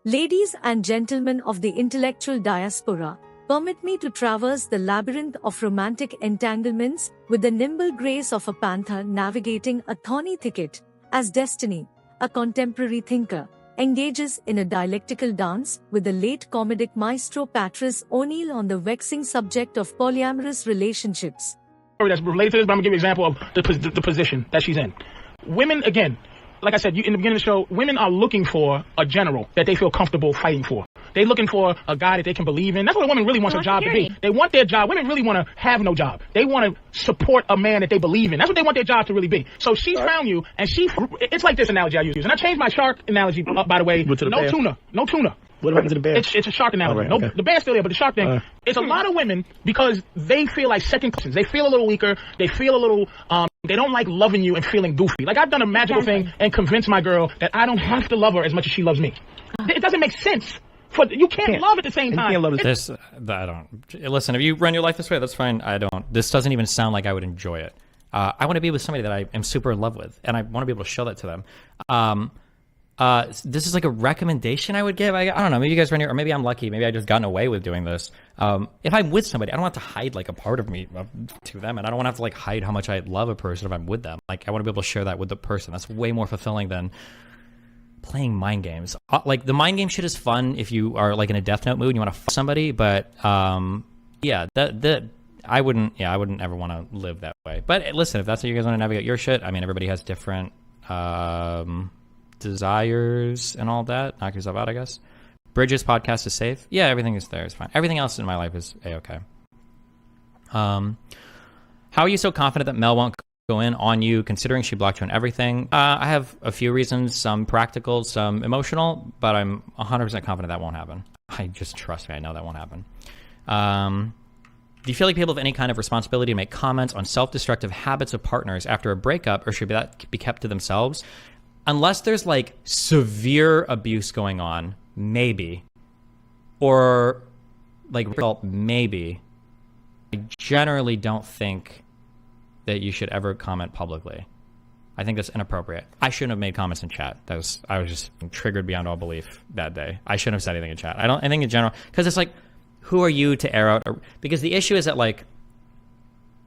Ladies and gentlemen of the intellectual diaspora, permit me to traverse the labyrinth of romantic entanglements with the nimble grace of a panther navigating a thorny thicket, as Destiny, a contemporary thinker, engages in a dialectical dance with the late comedic maestro Patrice O'Neill on the vexing subject of polyamorous relationships. That's related to this, but I'm gonna give you an example of the position that she's in. Women, again, like I said, in the beginning of the show, women are looking for a general that they feel comfortable fighting for. They're looking for a guy that they can believe in. That's what a woman really wants her job to be. They want their job. Women really want to have no job. They want to support a man that they believe in. That's what they want their job to really be. So she found you, and it's like this analogy I use. And I changed my shark analogy, by the way. No tuna. What happened to the bear? It's a shark analogy. Right, okay. The bear's still there, but the shark thing. It's a lot of women because they feel like second cousins. They feel a little weaker. They feel a little, they don't like loving you and feeling goofy. Like I've done a magical thing and convinced my girl that I don't have to love her as much as she loves me. It doesn't make sense. You can't love at the same time. You can't love this. I don't. Listen, if you run your life this way, that's fine. I don't. This doesn't even sound like I would enjoy it. I want to be with somebody that I am super in love with, and I want to be able to show that to them. This is like a recommendation I would give. I don't know. Maybe you guys run your, or maybe I'm lucky. Maybe I just gotten away with doing this. If I'm with somebody, I don't have to hide like a part of me to them, and I don't want to have to like hide how much I love a person if I'm with them. Like I want to be able to share that with the person. That's way more fulfilling than playing mind games. Like the mind game shit is fun if you are like in a Death Note mood and you want to fuck somebody, but yeah, I wouldn't ever want to live that way. But listen, if that's how you guys want to navigate your shit, I mean, everybody has different desires and all that. Knock yourself out, I guess. Bridges podcast is safe. Yeah, everything is there. It's fine. Everything else in my life is a-okay. How are you so confident that Mel won't go in on you, considering she blocked you on everything? I have a few reasons, some practical, some emotional, but I'm 100% confident that won't happen. I just trust me, I know that won't happen. Do you feel like people have any kind of responsibility to make comments on self-destructive habits of partners after a breakup, or should that be kept to themselves? Unless there's like severe abuse going on, maybe. Or like maybe. I generally don't think that you should ever comment publicly. I think that's inappropriate. I shouldn't have made comments in chat. I was just triggered beyond all belief that day. I shouldn't have said anything in chat. I think in general, because it's like, who are you to air out? Because the issue is that like,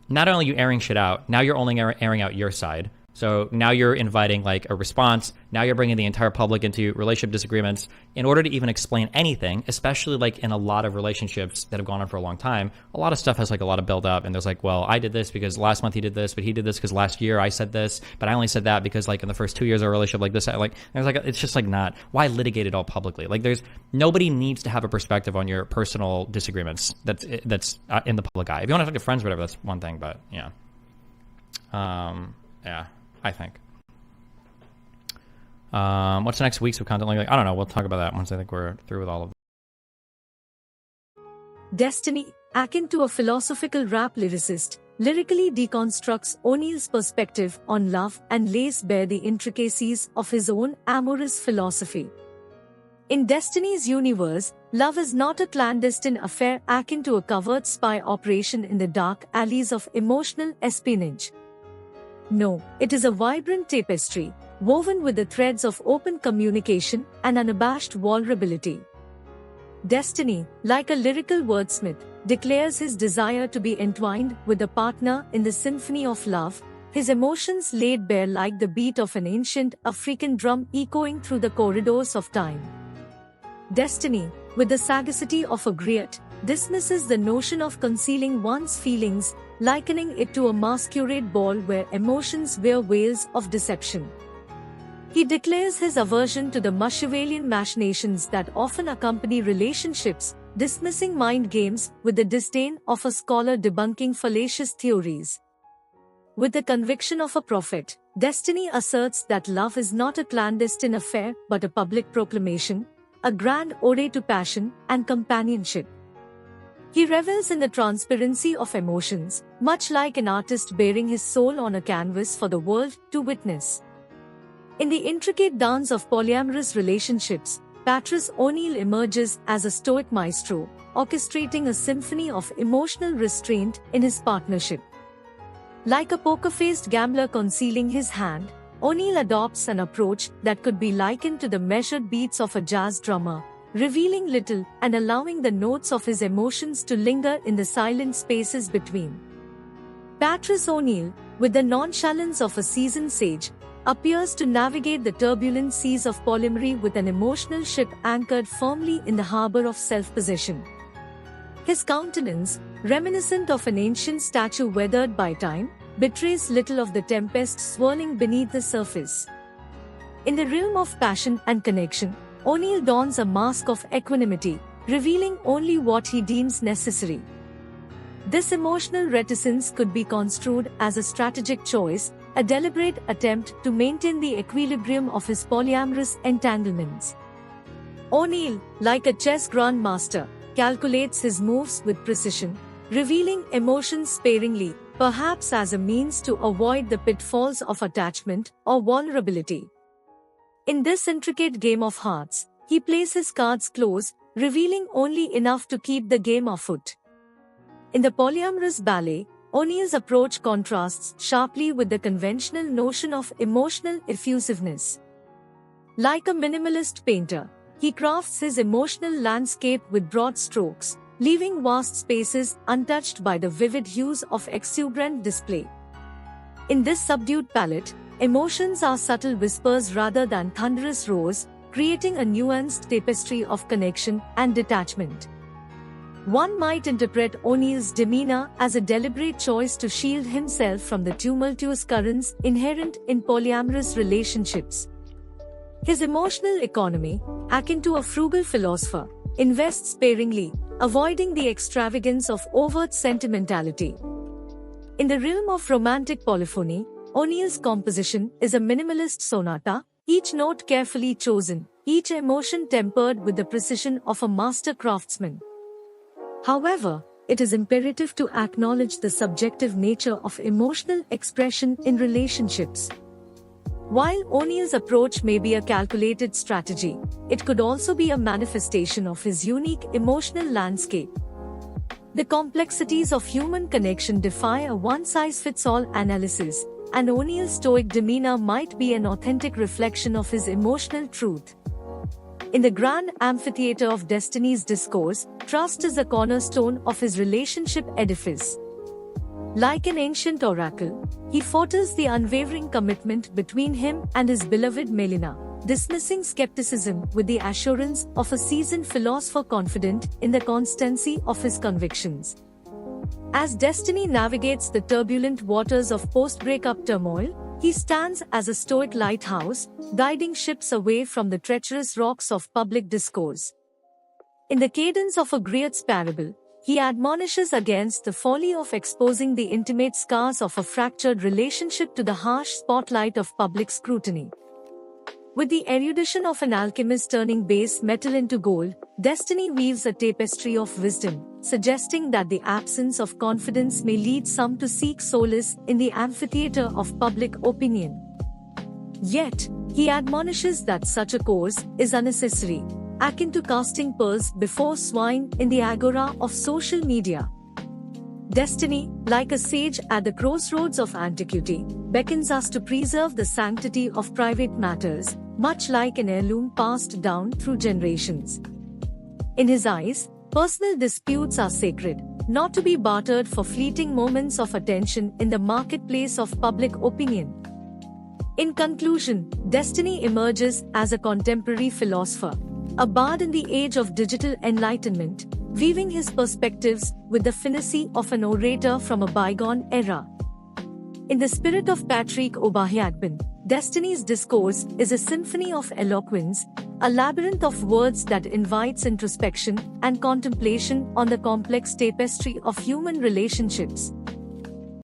not only are you airing shit out, now you're only airing out your side. So now you're inviting like a response. Now you're bringing the entire public into relationship disagreements in order to even explain anything, especially like in a lot of relationships that have gone on for a long time. A lot of stuff has like a lot of build up, and there's like, well, I did this because last month he did this, but he did this because last year I said this, but I only said that because like in the first 2 years of a relationship like this, like there's like, it's just like not, why litigate it all publicly? Like nobody needs to have a perspective on your personal disagreements that's in the public eye. If you want to talk to friends or whatever, that's one thing, but yeah. Yeah. I think. What's the next week's of content like? I don't know. We'll talk about that once I think we're through with all of them. Destiny, akin to a philosophical rap lyricist, lyrically deconstructs O'Neill's perspective on love and lays bare the intricacies of his own amorous philosophy. In Destiny's universe, love is not a clandestine affair akin to a covert spy operation in the dark alleys of emotional espionage. No, it is a vibrant tapestry, woven with the threads of open communication and unabashed vulnerability. Destiny, like a lyrical wordsmith, declares his desire to be entwined with a partner in the symphony of love, his emotions laid bare like the beat of an ancient African drum echoing through the corridors of time. Destiny, with the sagacity of a griot, dismisses the notion of concealing one's feelings, likening it to a masquerade ball where emotions wear veils of deception. He declares his aversion to the Machiavellian machinations that often accompany relationships, dismissing mind games with the disdain of a scholar debunking fallacious theories. With the conviction of a prophet, Destiny asserts that love is not a clandestine affair but a public proclamation, a grand ode to passion and companionship. He revels in the transparency of emotions, much like an artist bearing his soul on a canvas for the world to witness. In the intricate dance of polyamorous relationships, Patrice O'Neill emerges as a stoic maestro, orchestrating a symphony of emotional restraint in his partnership. Like a poker-faced gambler concealing his hand, O'Neill adopts an approach that could be likened to the measured beats of a jazz drummer, revealing little and allowing the notes of his emotions to linger in the silent spaces between. Patrice O'Neill, with the nonchalance of a seasoned sage, appears to navigate the turbulent seas of polyamory with an emotional ship anchored firmly in the harbor of self-possession. His countenance, reminiscent of an ancient statue weathered by time, betrays little of the tempest swirling beneath the surface. In the realm of passion and connection, O'Neill dons a mask of equanimity, revealing only what he deems necessary. This emotional reticence could be construed as a strategic choice, a deliberate attempt to maintain the equilibrium of his polyamorous entanglements. O'Neill, like a chess grandmaster, calculates his moves with precision, revealing emotions sparingly, perhaps as a means to avoid the pitfalls of attachment or vulnerability. In this intricate game of hearts, he plays his cards close, revealing only enough to keep the game afoot. In the polyamorous ballet, O'Neill's approach contrasts sharply with the conventional notion of emotional effusiveness. Like a minimalist painter, he crafts his emotional landscape with broad strokes, leaving vast spaces untouched by the vivid hues of exuberant display. In this subdued palette, emotions are subtle whispers rather than thunderous roars, creating a nuanced tapestry of connection and detachment. One might interpret O'Neill's demeanor as a deliberate choice to shield himself from the tumultuous currents inherent in polyamorous relationships. His emotional economy, akin to a frugal philosopher, invests sparingly, avoiding the extravagance of overt sentimentality. In the realm of romantic polyphony, O'Neill's composition is a minimalist sonata, each note carefully chosen, each emotion tempered with the precision of a master craftsman. However, it is imperative to acknowledge the subjective nature of emotional expression in relationships. While O'Neill's approach may be a calculated strategy, it could also be a manifestation of his unique emotional landscape. The complexities of human connection defy a one-size-fits-all analysis, and O'Neill's stoic demeanor might be an authentic reflection of his emotional truth. In the grand amphitheater of destiny's discourse, trust is a cornerstone of his relationship edifice. Like an ancient oracle, he foretells the unwavering commitment between him and his beloved Melina, dismissing skepticism with the assurance of a seasoned philosopher confident in the constancy of his convictions. As destiny navigates the turbulent waters of post-breakup turmoil, he stands as a stoic lighthouse, guiding ships away from the treacherous rocks of public discourse. In the cadence of a griot's parable, he admonishes against the folly of exposing the intimate scars of a fractured relationship to the harsh spotlight of public scrutiny. With the erudition of an alchemist turning base metal into gold, destiny weaves a tapestry of wisdom, suggesting that the absence of confidence may lead some to seek solace in the amphitheater of public opinion. Yet, he admonishes that such a course is unnecessary, akin to casting pearls before swine in the agora of social media. Destiny, like a sage at the crossroads of antiquity, beckons us to preserve the sanctity of private matters, much like an heirloom passed down through generations. In his eyes, personal disputes are sacred, not to be bartered for fleeting moments of attention in the marketplace of public opinion. In conclusion, Destiny emerges as a contemporary philosopher, a bard in the age of digital enlightenment, weaving his perspectives with the finesse of an orator from a bygone era. In the spirit of Patrick O'Bahiagban, Destiny's discourse is a symphony of eloquence, a labyrinth of words that invites introspection and contemplation on the complex tapestry of human relationships.